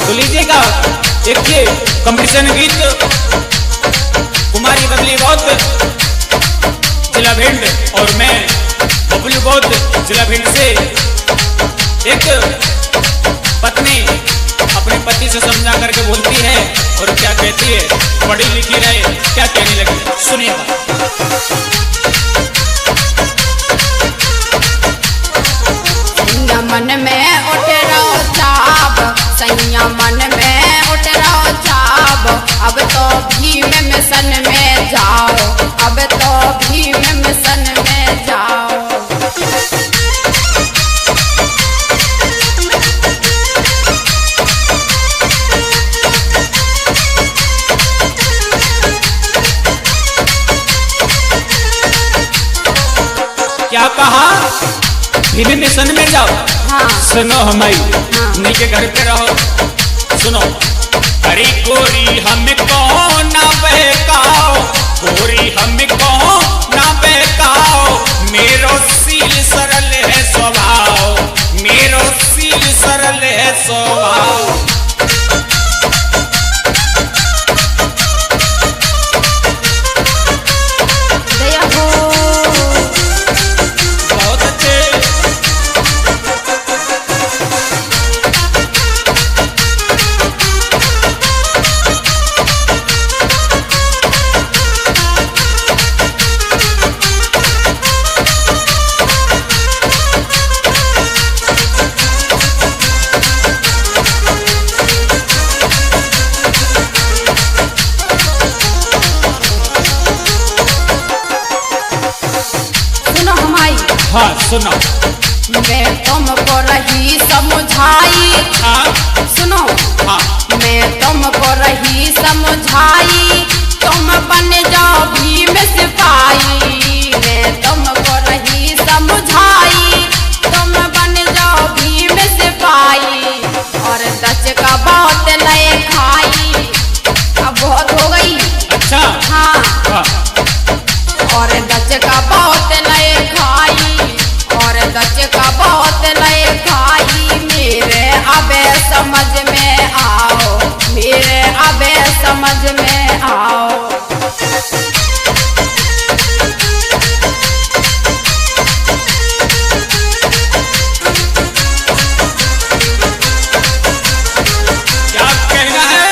तो लीजिएगा एक ये कंपटीशन गीत कुमारी बबली बौद्ध जिला भिंड और मैं बबलू बौद्ध जिला भिंड से। एक पत्नी अपने पति से समझा करके बोलती है और क्या कहती है, पढ़ी लिखी रहे, क्या कहने लगी सुनिएगा। मन में उठ रहो चाब, सैया मन में उठ रहो चाब, अब तो भीम मिशन में जाओ, अब तो भीम मिशन में जाओ। क्या कहा? भीम मिशन में जाओ। हाँ। सुनो हमारी नीचे घर पे रहो, सुनो। अरे गोरी हमको ना बहकाओ, गोरी हमको ना बहकाओ, मेरो सील सरल है स्वभाव, मेरो सील सरल है स्वभाव। हाँ सुनो। मैं तुमको रही समझाई। हाँ सुनो। हाँ। मैं तुमको रही समझाई, तुम बन जाओ भीम सिपाही। मैं तुमको रही समझाई, तुम बन जाओ भीम सिपाही। और दच का बहुत नए खाई, अब बहुत हो गई। अच्छा। हाँ, हाँ। और दच का बहुत नए खाई, और दच का बहुत नए खाई। मेरे अबे समझ में आओ, मेरे अबे समझ में आओ। क्या कहना है?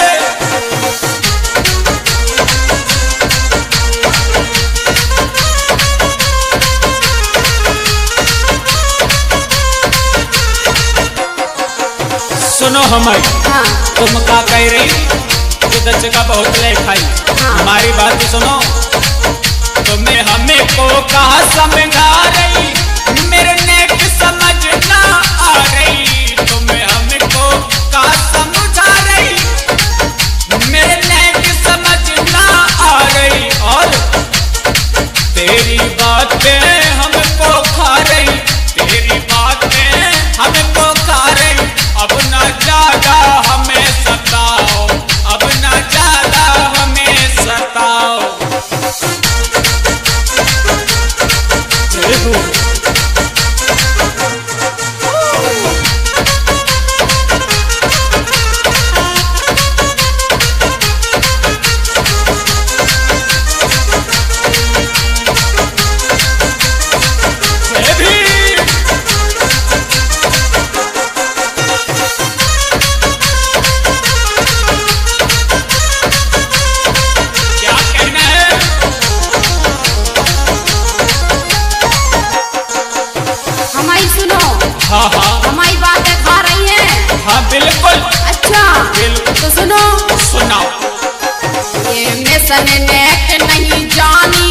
सुनो हमारी। हाँ। तुम क्या कह रही कि दच का बहुत ले खाई? हाँ। हमारी बात सुनो। तुम्हें हमें को कहा समझा रही, मेरे नेक समझ ना आ रही। तुम्हें हमें को कहा समझा रही, मेरे नेक समझ ना आ रही। और तेरी बातें हमको खा रही, तेरी बातें हमको खा रही। अब ना ज्यादा हमें सताओ, अब ना ज्यादा हमें सताओ। जय हो। जय भीम। क्या कहना है? हमारी सुनो। हाँ हाँ हमारी बातें खा रही हैं। हाँ बिल्कुल। अच्छा बिल्कुल। तो सुनो। सुनाओ। ये मिशन नेक नहीं जानी,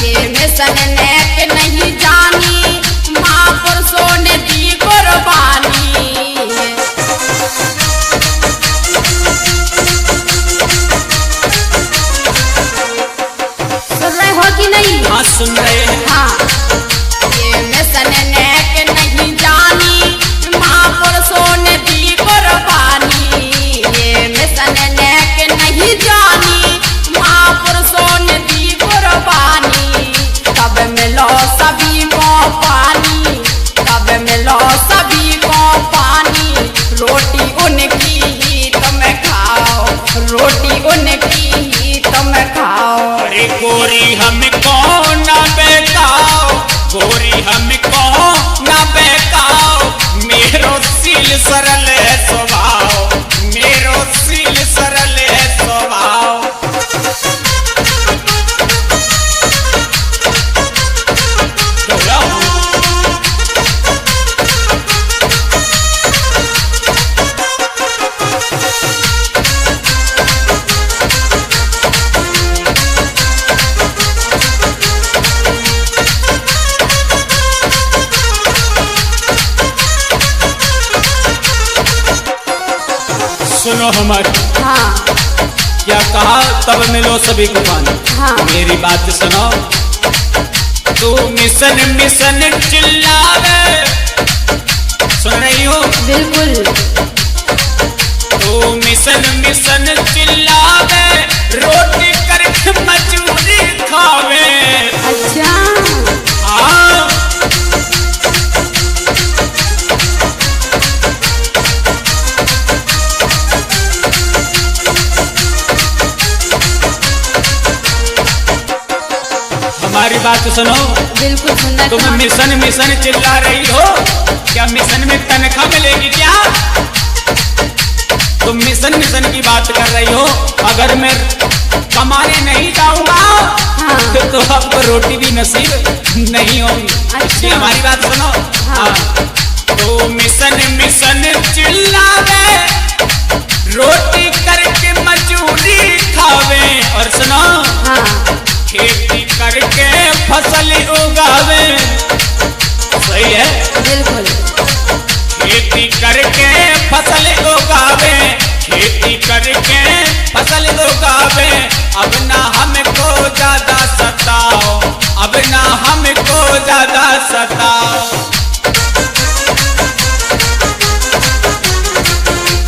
ये मिशन नेक नहीं जानी, महापुरुषों ने दी कुर्बानी। सुन रहे हो कि नहीं? हाँ सुन रहे हैं। हाँ। ये मिशन नेक नहीं जानी, महापुरुषों ने दी कुर्बानी। ये मिशन नेक नहीं जानी, महापुरुषों ने दी कुर्बानी। कब मिलो सभी को पानी, कब मिलो सभी को पानी, रोटी उनकी गोरी हमको न बेकाओ, गोरी हमको न बेकाओ, मेरो सील सरल है स्वभाव, मेरो सील सरल है स्वभाव। सुनो हमारी, हाँ क्या कहा तब मिलो सभी को पानी। हाँ। मेरी बात सुनो, तू मिशन मिशन चिल्लावे, सुन रही हो? बिल्कुल। तू मिशन मिशन चिल्लावे, रोटी करके मजूरी खावे। अच्छा हाँ हमारी बात सुनो, बिल्कुल सुनना। तुम मिशन मिशन चिल्ला रही हो, क्या मिशन में तनख्वाह मिलेगी क्या? तुम मिशन मिशन की बात कर रही हो, अगर मैं कमाने नहीं जाऊंगा हाँ। तो आपको रोटी भी नसीब नहीं होगी। अच्छा। हमारी बात सुनो। हाँ। तो मिशन मिशन चिल्लावे, रोटी करके मजूरी खावे, और सुनो हाँ खेती करके फसल उगावे। सही है? बिल्कुल। खेती करके फसल उगावे, खेती करके फसल उगावे। अब ना हमको ज्यादा सताओ, अब ना हमको ज्यादा सताओ।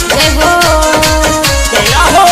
जय हो जय हो।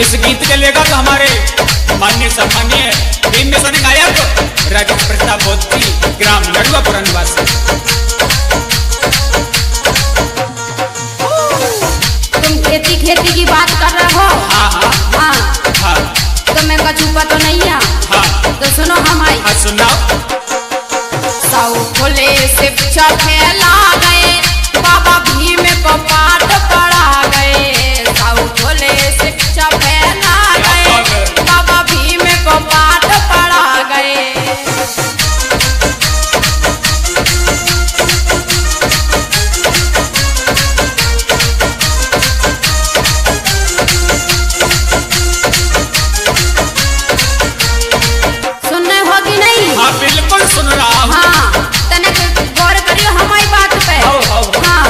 इस गीत के लेखक हमारे माननीय सम्मानीय भीम मिशन गायक राजेश प्रताप बोधी, ग्राम लड़ुआपुरा निवासी। तुम खेती खेती की बात कर रहे हो? हाँ हाँ हाँ हाँ तो मैं कछुपा तो नहीं है। हाँ तो सुनो हमारी। हाँ सुनाओ। सौ खोले से पीछा फैला गए, बाबा भीम को पाठ पढ़ा गए। सौ खोले से पीछा फैला गए, बाबा भीम को पाठ पढ़ा गए। सुन रहे हो कि नहीं? हाँ बिल्कुल सुन रहा हूँ। हाँ तनिक गौर करियो हमारी बात पे। हाँ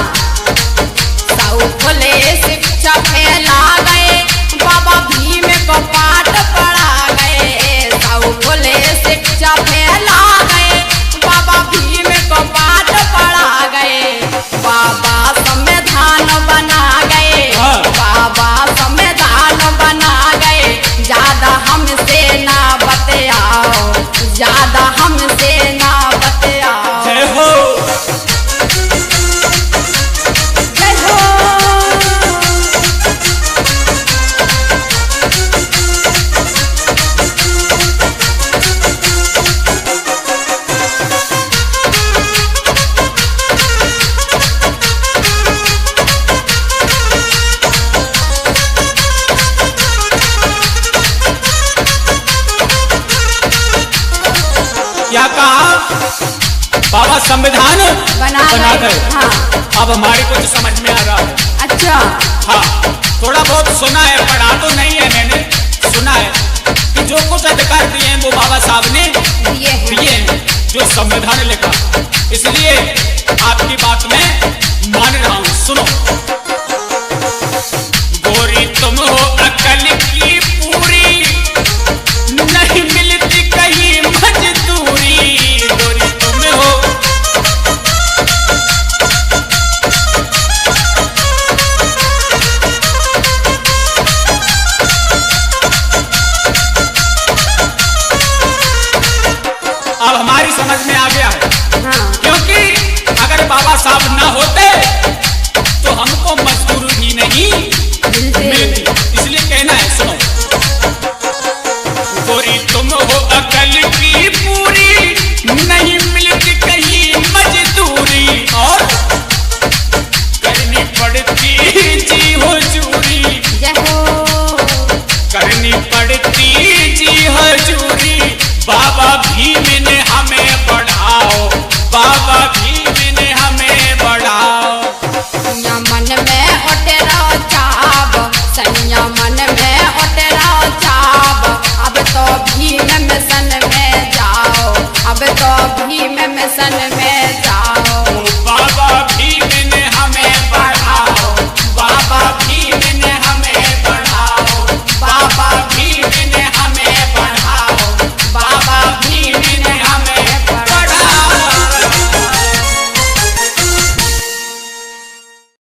सौ खोले शिक्षा फैला गए, बाबा भीम को पाठ पढ़ा गए। सौ खोले शिक्षा फैला गए, बाबा भीम को पाठ पढ़ा गए। बाबा संविधान बना गए, हाँ। बाबा संविधान बना गए। ज्यादा हमसे ना बतियाओ, ज्यादा हमसे ना बतियाओ। जय हो। जय हो। क्या कहा? बाबा संविधान बना गए। हाँ अब हमारे कुछ समझ में आ रहा है। अच्छा हाँ थोड़ा बहुत सुना है, पढ़ा तो नहीं है मैंने, सुना है कि जो कुछ अधिकार दिए हैं वो बाबा साहब ने ये है। दिए हैं, जो संविधान लिखा। इसलिए